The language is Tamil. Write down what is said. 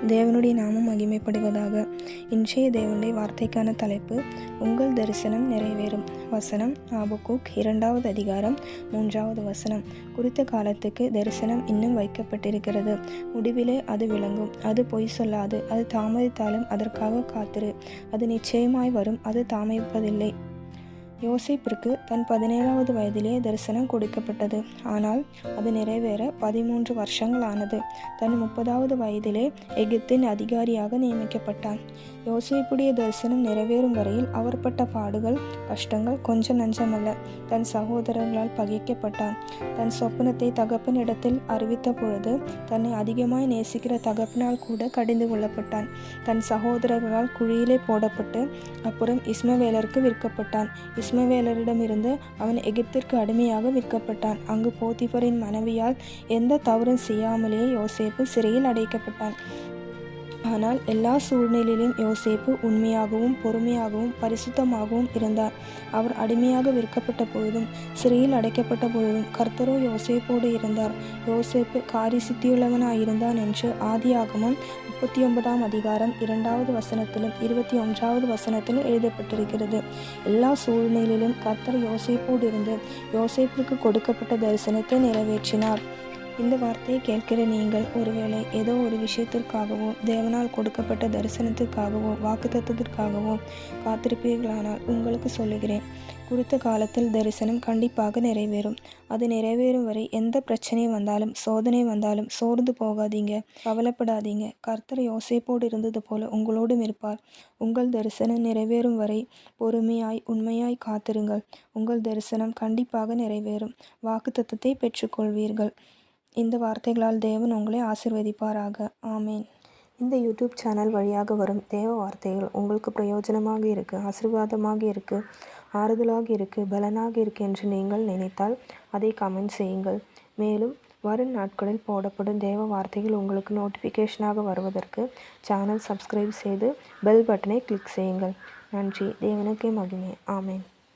தேவனுடைய நாமம் மகிமைப்படுவதாக. இன்றைய தேவனுடைய வார்த்தைக்கான தலைப்பு, உங்கள் தரிசனம் நிறைவேறும். வசனம் ஆபக்கூக் 2வது அதிகாரம் 3வது வசனம். குறித்த காலத்துக்கு தரிசனம் இன்னும் வைக்கப்பட்டிருக்கிறது. முடிவிலே அது விளங்கும். அது பொய் சொல்லாது. அது தாமதித்தாலும் அதற்காக காத்திரு. அது நிச்சயமாய் வரும். அது தாமதிப்பதில்லை. யோசேப்பிற்கு தன் 17வது வயதிலே தரிசனம் கொடுக்கப்பட்டது. ஆனால் அது நிறைவேற 13 வருஷங்கள் ஆனது. தன் 30வது வயதிலே எகிப்தின் அதிகாரியாக நியமிக்கப்பட்டான். யோசேப்புடைய தரிசனம் நிறைவேறும் வரையில் அவர் பட்ட பாடுகள், கஷ்டங்கள் கொஞ்சம் நஞ்சமல்ல. தன் சகோதரர்களால் பகைக்கப்பட்டான். தன் சொப்பனத்தை தகப்பனிடத்தில் அறிவித்த பொழுது தன்னை அதிகமாய் நேசிக்கிற தகப்பனால் கூட கடிந்து கொள்ளப்பட்டான். தன் சகோதரர்களால் குழியிலே போடப்பட்டு அப்புறம் இஸ்மவேலருக்கு விற்கப்பட்டான். இஸ்மவேலரிடமிருந்து அவன் எகிப்திற்கு அடிமையாக விற்கப்பட்டான். அங்கு போத்திபரின் மனைவியால் எந்த தவறும் செய்யாமலேயே யோசேப்பு சிறையில் அடைக்கப்பட்டான். ஆனால் எல்லா சூழ்நிலையிலும் யோசேப்பு உண்மையாகவும் பொறுமையாகவும் பரிசுத்தமாகவும் இருந்தார். அவர் அடிமையாக விற்கப்பட்ட பொழுதும் சிறையில் அடைக்கப்பட்ட பொழுதும் கர்த்தரோ யோசேப்போடு இருந்தார். யோசேப்பு காரிய சித்தியுள்ளவனாயிருந்தான் என்று ஆதியாகமம் 39ஆம் அதிகாரம் 2வது வசனத்திலும் 21வது வசனத்திலும் எழுதப்பட்டிருக்கிறது. எல்லா சூழ்நிலையிலும் கர்த்தர் யோசேப்போடு இருந்து யோசேப்புக்கு கொடுக்கப்பட்ட தரிசனத்தை நிறைவேற்றினார். இந்த வார்த்தையை கேட்கிற நீங்கள் ஒருவேளை ஏதோ ஒரு விஷயத்திற்காகவோ தேவனால் கொடுக்கப்பட்ட தரிசனத்திற்காகவோ வாக்குத்தத்தத்திற்காகவோ காத்திருப்பீர்களானால் உங்களுக்கு சொல்லுகிறேன், குறித்த காலத்தில் தரிசனம் கண்டிப்பாக நிறைவேறும். அது நிறைவேறும் வரை எந்த பிரச்சனை வந்தாலும் சோதனை வந்தாலும் சோர்ந்து போகாதீங்க, கவலைப்படாதீங்க. கர்த்தர் யோசேப்போடு இருந்தது போல உங்களோடும் இருப்பார். உங்கள் தரிசனம் நிறைவேறும் வரை பொறுமையாய் உண்மையாய் காத்திருங்கள். உங்கள் தரிசனம் கண்டிப்பாக நிறைவேறும். வாக்குத்தத்தத்தை பெற்றுக்கொள்வீர்கள். இந்த வார்த்தைகளால் தேவன் உங்களை ஆசீர்வதிப்பாராக. ஆமேன். இந்த யூடியூப் சேனல் வழியாக வரும் தேவ வார்த்தைகள் உங்களுக்கு பிரயோஜனமாக இருக்குது, ஆசீர்வாதமாக இருக்குது, ஆறுதலாக இருக்குது, பலனாக இருக்குது என்று நீங்கள் நினைத்தால் அதை கமெண்ட் செய்யுங்கள். மேலும் வரும் நாட்களில் போடப்படும் தேவ வார்த்தைகள் உங்களுக்கு நோட்டிஃபிகேஷனாக வருவதற்கு சேனல் சப்ஸ்கிரைப் செய்து பெல் பட்டனை கிளிக் செய்யுங்கள். நன்றி. தேவனுக்கே மகிமை. ஆமேன்.